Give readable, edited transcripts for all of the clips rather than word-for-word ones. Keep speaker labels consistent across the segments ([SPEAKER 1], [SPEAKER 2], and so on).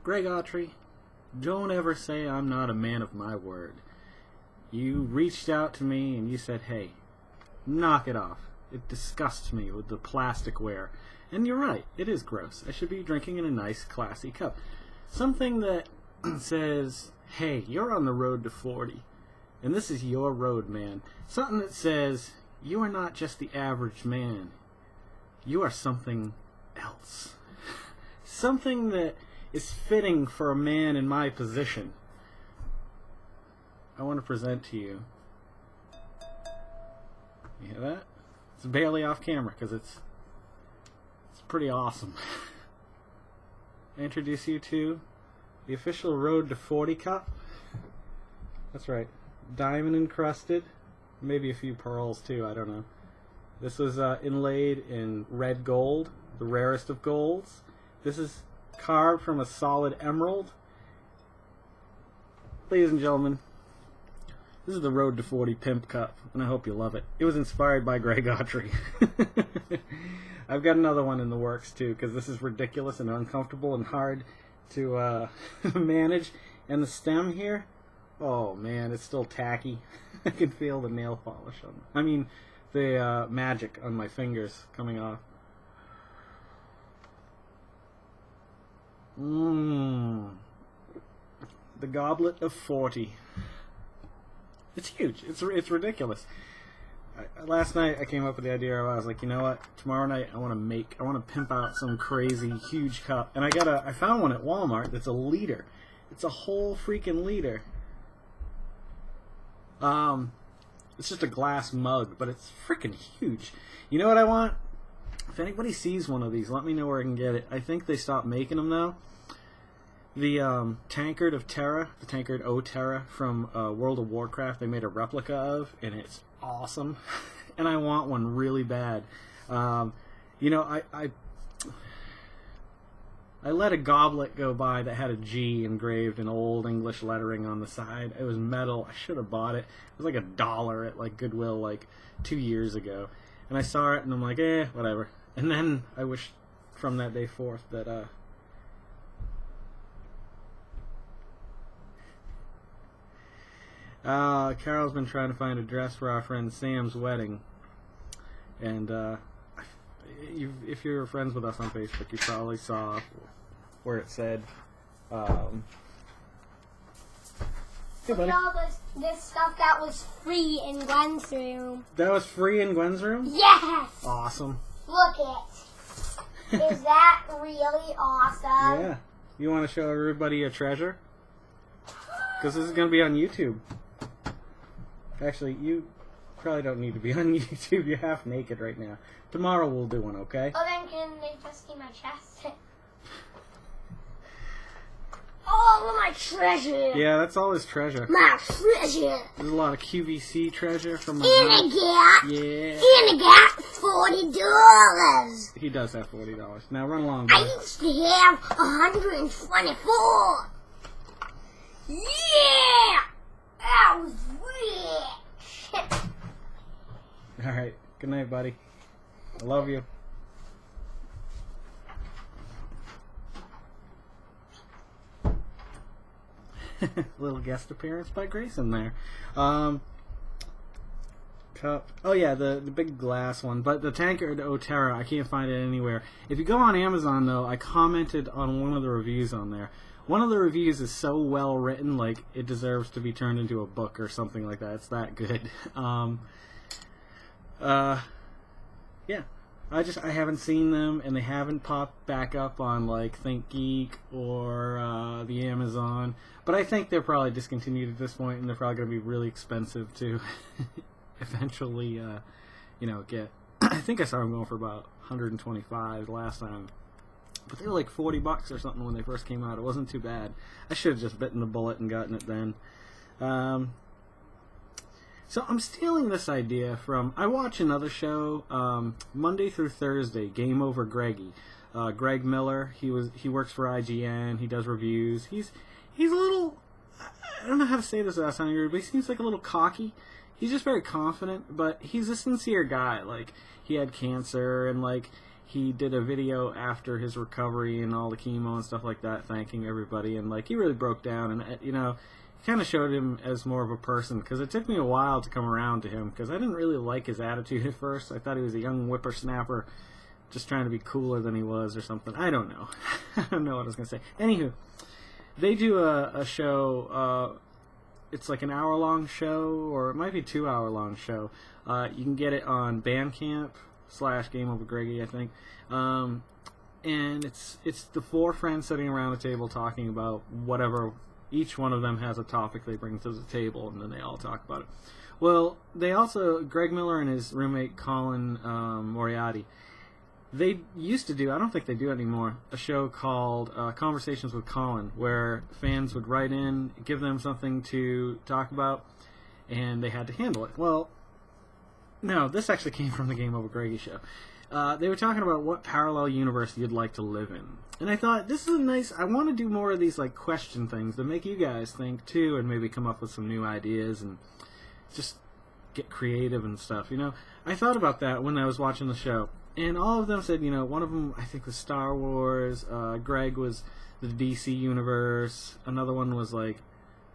[SPEAKER 1] Greg Autry, don't ever say I'm not a man of my word. You reached out to me and you said, hey, knock it off. It disgusts me with the plasticware. And you're right, it is gross. I should be drinking in a nice, classy cup. Something that says, hey, you're on the road to 40. And this is your road, man. Something that says, you are not just the average man. You are something else. Something that is fitting for a man in my position. I want to present to you. You hear that? It's barely off camera because it's pretty awesome. I introduce you to the official Road to 40 cup. That's right. Diamond encrusted. Maybe a few pearls too, I don't know. This was inlaid in red gold, the rarest of golds. This is carved from a solid emerald. Ladies and gentlemen, this is the Road to 40 Pimp Cup, and I hope you love it. It was inspired by Greg Autry. I've got another one in the works too, because this is ridiculous and uncomfortable and hard to manage. And the stem here, oh man, it's still tacky. I can feel the nail polish on it. I mean, the magic on my fingers coming off. The Goblet of 40. It's huge. It's ridiculous. Last night I came up with the idea. I was like, you know what? Tomorrow night I want to pimp out some crazy huge cup. And I found one at Walmart that's a liter. It's a whole freaking liter. It's just a glass mug, but it's freaking huge. You know what I want? If anybody sees one of these, let me know where I can get it. I think they stopped making them now. The Tankard of Terra, the Tankard O Terra from World of Warcraft, they made a replica of, and it's awesome. And I want one really bad. You know, I let a goblet go by that had a G engraved in old English lettering on the side. It was metal. I should have bought it. It was like $1 at like Goodwill like 2 years ago. And I saw it and I'm like, whatever. And then I wished from that day forth that Carol's been trying to find a dress for our friend Sam's wedding. And if you're friends with us on Facebook, you probably saw where it said, hey, buddy.
[SPEAKER 2] All this stuff that was free in Gwen's room.
[SPEAKER 1] That was free in Gwen's room?
[SPEAKER 2] Yes!
[SPEAKER 1] Awesome.
[SPEAKER 2] Look it. Is that really awesome?
[SPEAKER 1] Yeah. You want to show everybody a treasure? Because this is going to be on YouTube. Actually, you probably don't need to be on YouTube. You're half naked right now. Tomorrow we'll do one, okay?
[SPEAKER 2] Oh, then can they just see my chest? Oh, my treasure!
[SPEAKER 1] Yeah, that's all his treasure.
[SPEAKER 2] My treasure!
[SPEAKER 1] There's a lot of QVC treasure from my
[SPEAKER 2] And I got...
[SPEAKER 1] Yeah.
[SPEAKER 2] And I got $40.
[SPEAKER 1] He does have $40. Now run along,
[SPEAKER 2] I
[SPEAKER 1] boy.
[SPEAKER 2] used to have 124. Yeah! I was rich!
[SPEAKER 1] Alright. Good night, buddy. I love you. Little guest appearance by Grayson there. Cup. Oh yeah, the big glass one. But the Tankard O Terra, I can't find it anywhere. If you go on Amazon though, I commented on one of the reviews on there. One of the reviews is so well written, like it deserves to be turned into a book or something like that. It's that good. Yeah. I haven't seen them, and they haven't popped back up on like ThinkGeek or the Amazon. But I think they're probably discontinued at this point, and they're probably going to be really expensive to eventually, you know, get. I think I saw them going for about 125 last time, but they were like $40 or something when they first came out. It wasn't too bad. I should have just bitten the bullet and gotten it then. So I'm stealing this idea from, I watch another show Monday through Thursday, Game Over Greggy. Greg Miller, he works for IGN, he does reviews. He's a little, I don't know how to say this without sounding rude, but he seems like a little cocky. He's just very confident, but he's a sincere guy. Like, he had cancer, and like, he did a video after his recovery and all the chemo and stuff like that, thanking everybody, and like he really broke down, and you know, kind of showed him as more of a person, because it took me a while to come around to him, because I didn't really like his attitude at first. I thought he was a young whippersnapper just trying to be cooler than he was or something. I don't know. I don't know what I was going to say. Anywho, they do a show, it's like an hour-long show, or it might be 2-hour-long show. You can get it on Bandcamp / Game Over Greggy, I think. And it's the 4 friends sitting around a table talking about whatever. Each one of them has a topic they bring to the table, and then they all talk about it. Well, they also, Greg Miller and his roommate Colin Moriarty, they used to do, I don't think they do anymore, a show called Conversations with Colin, where fans would write in, give them something to talk about, and they had to handle it. Well, no, this actually came from the Game Over Greggy show. They were talking about what parallel universe you'd like to live in. And I thought, this is a nice, I want to do more of these like question things that make you guys think too, and maybe come up with some new ideas and just get creative and stuff, you know. I thought about that when I was watching the show. And all of them said, you know, one of them I think was Star Wars, Greg was the DC universe, another one was like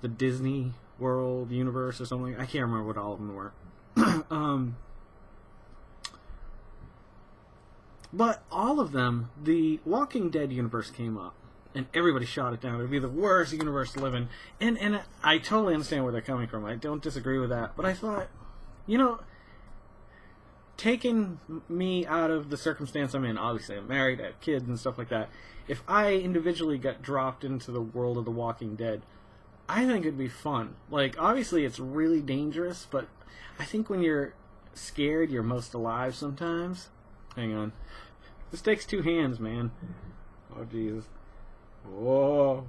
[SPEAKER 1] the Disney World universe or something. I can't remember what all of them were. But all of them, the Walking Dead universe came up, and everybody shot it down. It would be the worst universe to live in. And I totally understand where they're coming from. I don't disagree with that. But I thought, you know, taking me out of the circumstance I'm in, obviously I'm married, I have kids and stuff like that, if I individually got dropped into the world of The Walking Dead, I think it'd be fun. Like, obviously it's really dangerous, but I think when you're scared, you're most alive sometimes. Hang on. This takes 2 hands, man. Oh, Jesus. Whoa.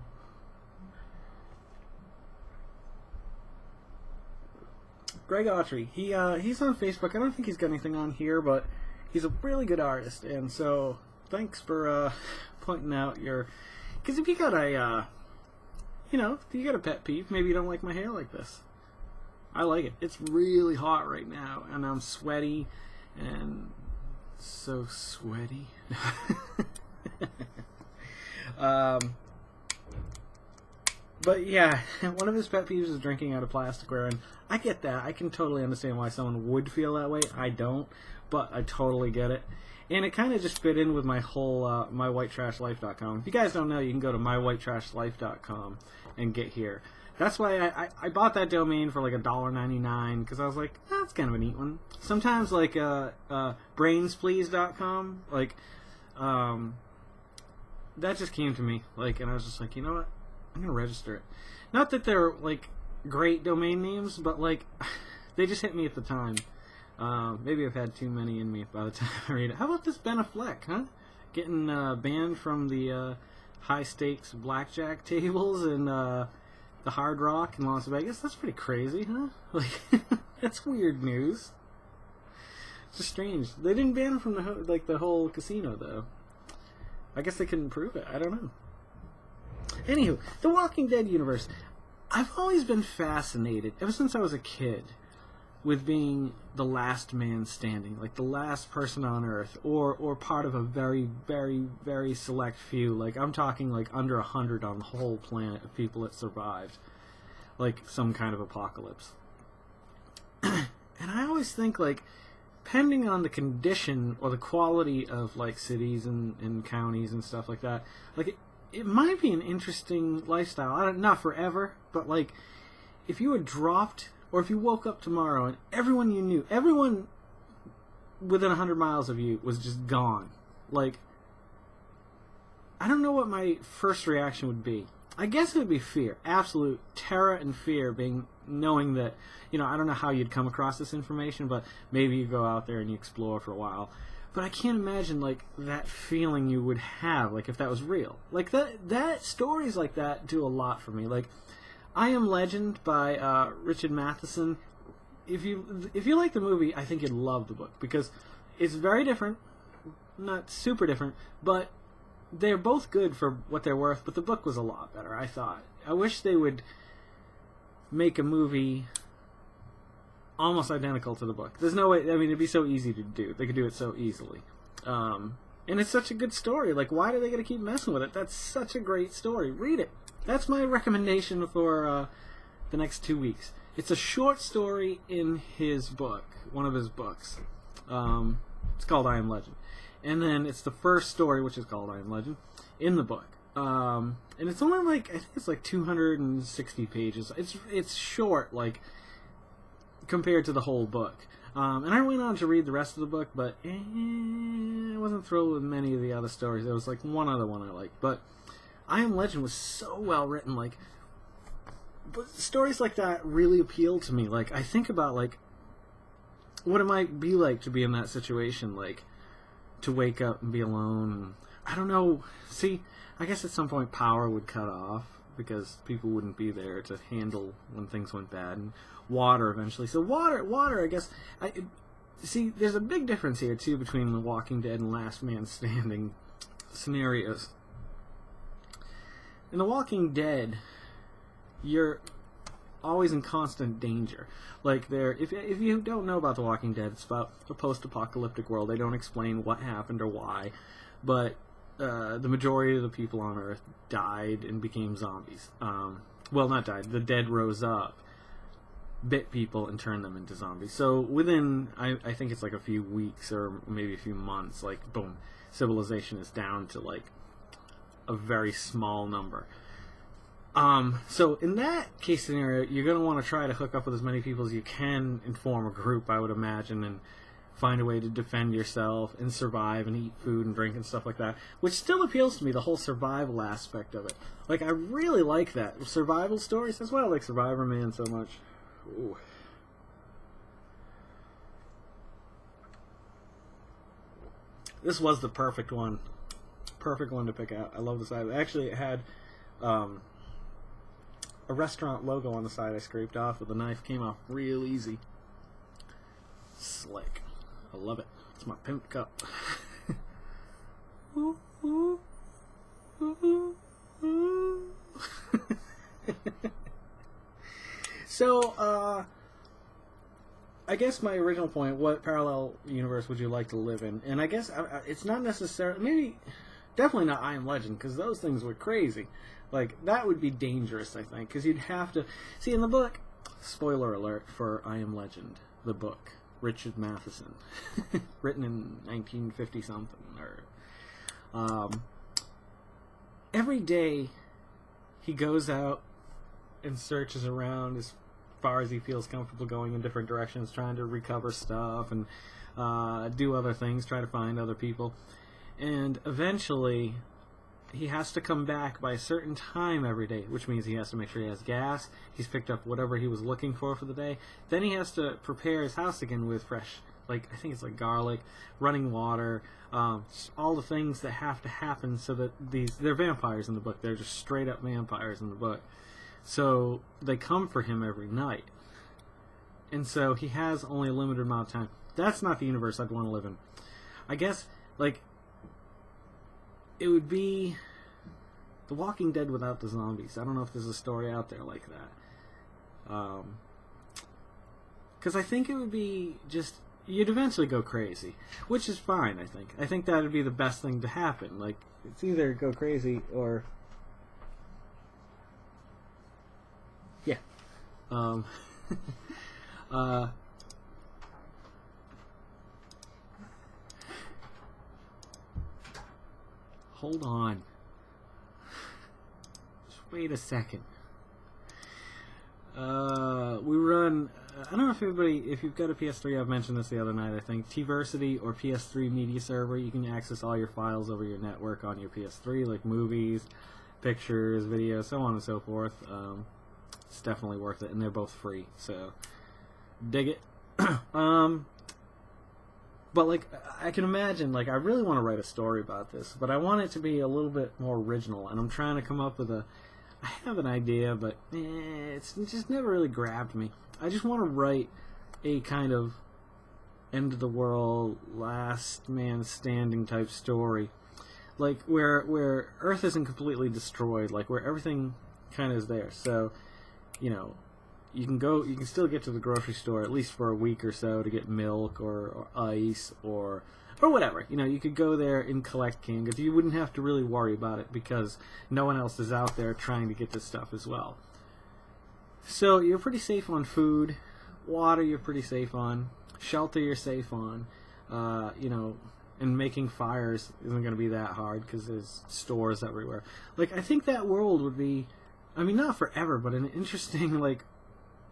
[SPEAKER 1] Greg Autry. He's on Facebook. I don't think he's got anything on here, but he's a really good artist. And so, thanks for pointing out your... Because if you got a, you know, if you got a pet peeve, maybe you don't like my hair like this. I like it. It's really hot right now, and I'm sweaty, and... so sweaty. But yeah, one of his pet peeves is drinking out of plasticware, and I get that. I can totally understand why someone would feel that way. I don't, but I totally get it. And it kind of just fit in with my whole mywhitetrashlife.com. If you guys don't know, you can go to mywhitetrashlife.com and get here. That's why I bought that domain for like $1.99, because I was like, that's kind of a neat one. Sometimes like brainsplease.com, like that just came to me, like, and I was just like, you know what, I'm gonna register it. Not that they're like great domain names, but like they just hit me at the time. Maybe I've had too many in me by the time I read it. How about this Ben Affleck, huh? Getting banned from the high stakes blackjack tables and the Hard Rock in Las Vegas. That's pretty crazy, huh? Like, that's weird news. It's just strange. They didn't ban him from the whole casino, though. I guess they couldn't prove it. I don't know. Anywho, the Walking Dead universe. I've always been fascinated, ever since I was a kid, with being the last man standing, like the last person on Earth, or part of a very, very, very select few. Like, I'm talking like under 100 on the whole planet of people that survived, like some kind of apocalypse. And I always think, like, depending on the condition or the quality of like cities and counties and stuff like that, like it might be an interesting lifestyle. I don't, not forever, but like if you were dropped, or if you woke up tomorrow and everyone you knew, everyone within 100 miles of you was just gone. Like, I don't know what my first reaction would be. I guess it would be fear. Absolute terror and fear, knowing that, you know, I don't know how you'd come across this information, but maybe you go out there and you explore for a while. But I can't imagine, like, that feeling you would have, like, if that was real. Like, that stories like that do a lot for me. Like, I Am Legend by Richard Matheson. If you like the movie, I think you'd love the book, because it's very different, not super different, but they're both good for what they're worth. But the book was a lot better, I thought. I wish they would make a movie almost identical to the book. There's no way. I mean, it'd be so easy to do. They could do it so easily. And it's such a good story. Like, why do they got to keep messing with it? That's such a great story. Read it. That's my recommendation for the next 2 weeks. It's a short story in his book, one of his books. It's called I Am Legend. And then it's the first story, which is called I Am Legend, in the book. And it's only like, I think it's like 260 pages. It's short, like, compared to the whole book. And I went on to read the rest of the book, but I wasn't thrilled with many of the other stories. There was like one other one I liked. But I Am Legend was so well written. Like, but stories like that really appeal to me. Like, I think about, like, what it might be like to be in that situation, like, to wake up and be alone. I don't know. See, I guess at some point power would cut off because people wouldn't be there to handle when things went bad, and water eventually. So water, I guess. See, there's a big difference here, too, between The Walking Dead and Last Man Standing scenarios. In The Walking Dead, you're always in constant danger. Like, if you don't know about The Walking Dead, it's about a post-apocalyptic world. They don't explain what happened or why, but the majority of the people on Earth died and became zombies. Well, not died. The dead rose up, bit people, and turned them into zombies. So within, I think it's like a few weeks or maybe a few months, like, boom, civilization is down to, like, a very small number. So in that case scenario, you're going to want to try to hook up with as many people as you can and form a group, I would imagine, and find a way to defend yourself and survive and eat food and drink and stuff like that, which still appeals to me, the whole survival aspect of it. Like, I really like that. Survival stories, that's why I like Survivor Man so much. Ooh. This was the perfect one. Perfect one to pick out. I love the side. Actually, it had a restaurant logo on the side I scraped off with a knife. Came off real easy. Slick. I love it. It's my Pimp cup. Ooh, ooh, ooh, ooh. So, I guess my original point, what parallel universe would you like to live in? And I guess it's not necessarily, maybe, definitely not I Am Legend, because those things were crazy. Like, that would be dangerous, I think, because you'd have to... See, in the book, spoiler alert for I Am Legend, the book, Richard Matheson, written in 1950-something, or... every day, he goes out and searches around as far as he feels comfortable going in different directions, trying to recover stuff and do other things, try to find other people. And eventually, he has to come back by a certain time every day, which means he has to make sure he has gas, he's picked up whatever he was looking for the day. Then he has to prepare his house again with fresh, like, I think it's like garlic, running water, all the things that have to happen so that they're vampires in the book. They're just straight up vampires in the book. So they come for him every night. And so he has only a limited amount of time. That's not the universe I'd want to live in. I guess, like, it would be The Walking Dead without the zombies. I don't know if there's a story out there like that. Because I think it would be just... You'd eventually go crazy. Which is fine, I think. I think that would be the best thing to happen. Like, it's either go crazy or... Yeah. Hold on. Just wait a second. We run... I don't know if you've got a PS3, I've mentioned this the other night, I think. Tversity or PS3 media server, you can access all your files over your network on your PS3, like movies, pictures, videos, so on and so forth. It's definitely worth it, and they're both free, so dig it. But, like, I can imagine, like, I really want to write a story about this, but I want it to be a little bit more original, and I'm trying to come up with I have an idea, but it's just never really grabbed me. I just want to write a kind of end-of-the-world, last man standing type story. Like, where Earth isn't completely destroyed, like, where everything kind of is there. So, you know, you can still get to the grocery store at least for a week or so to get milk or ice or or whatever. You know, you could go there and collect canned goods. You wouldn't have to really worry about it because no one else is out there trying to get this stuff as well. So you're pretty safe on food. Water you're pretty safe on. Shelter you're safe on. You know, and making fires isn't going to be that hard because there's stores everywhere. Like, I think that world would be, I mean, not forever, but an interesting, like,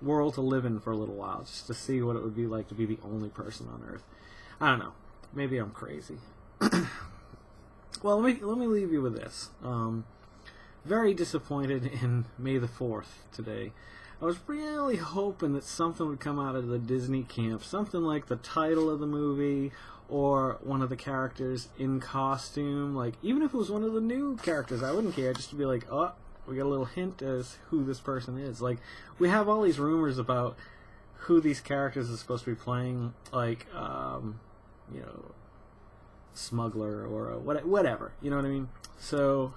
[SPEAKER 1] world to live in for a little while, just to see what it would be like to be the only person on Earth. I don't know. Maybe I'm crazy. Well, let me leave you with this. Very disappointed in May the 4th today. I was really hoping that something would come out of the Disney camp, something like the title of the movie, or one of the characters in costume. Like, even if it was one of the new characters, I wouldn't care, just to be like, oh, we got a little hint as who this person is. Like, we have all these rumors about who these characters are supposed to be playing, like, you know, smuggler or whatever. You know what I mean? So,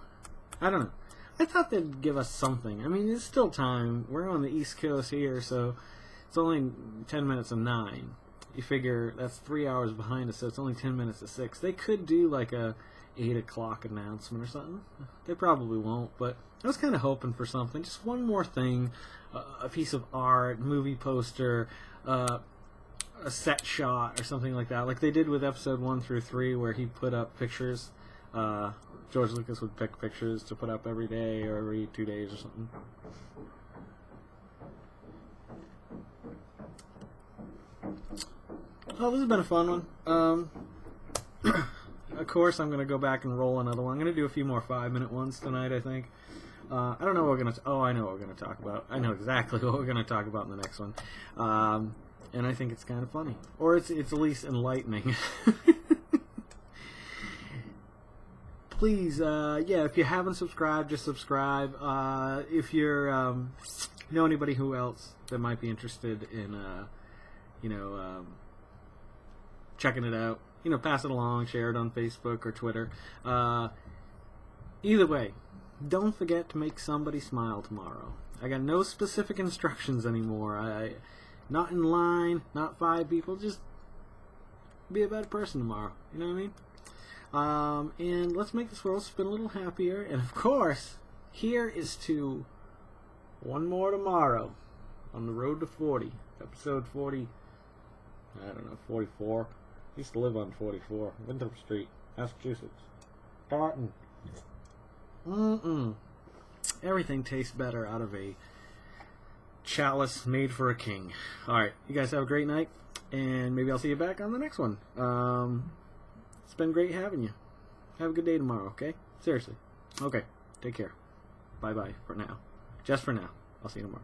[SPEAKER 1] I don't know. I thought they'd give us something. I mean, it's still time. We're on the East Coast here, so it's only 10 minutes of 9. You figure that's 3 hours behind us, so it's only 10 minutes to 6. They could do like a 8 o'clock announcement or something. They probably won't, but I was kind of hoping for something. Just one more thing. A piece of art, movie poster, a set shot or something like that. Like they did with episode 1 through 3 where he put up pictures. George Lucas would pick pictures to put up every day or every 2 days or something. Oh, this has been a fun one. Of course, I'm going to go back and roll another one. I'm going to do a few more 5-minute ones tonight, I think. I don't know what we're going to... Oh, I know what we're going to talk about. I know exactly what we're going to talk about in the next one. And I think it's kind of funny. Or it's at least enlightening. Please, yeah, if you haven't subscribed, just subscribe. If you're know anybody who else that might be interested in, you know, checking it out, you know, pass it along, share it on Facebook or Twitter. Either way, don't forget to make somebody smile tomorrow. I got no specific instructions anymore. Not in line, not 5 people, just be a better person tomorrow. You know what I mean? And let's make this world spin a little happier. And of course, here is to one more tomorrow on the road to 40. Episode 40, I don't know, 44. I used to live on 44, Winthrop Street, Massachusetts. Taunton. Everything tastes better out of a chalice made for a king. Alright, you guys have a great night, and maybe I'll see you back on the next one. It's been great having you. Have a good day tomorrow, okay? Seriously. Okay, take care. Bye-bye for now. Just for now. I'll see you tomorrow.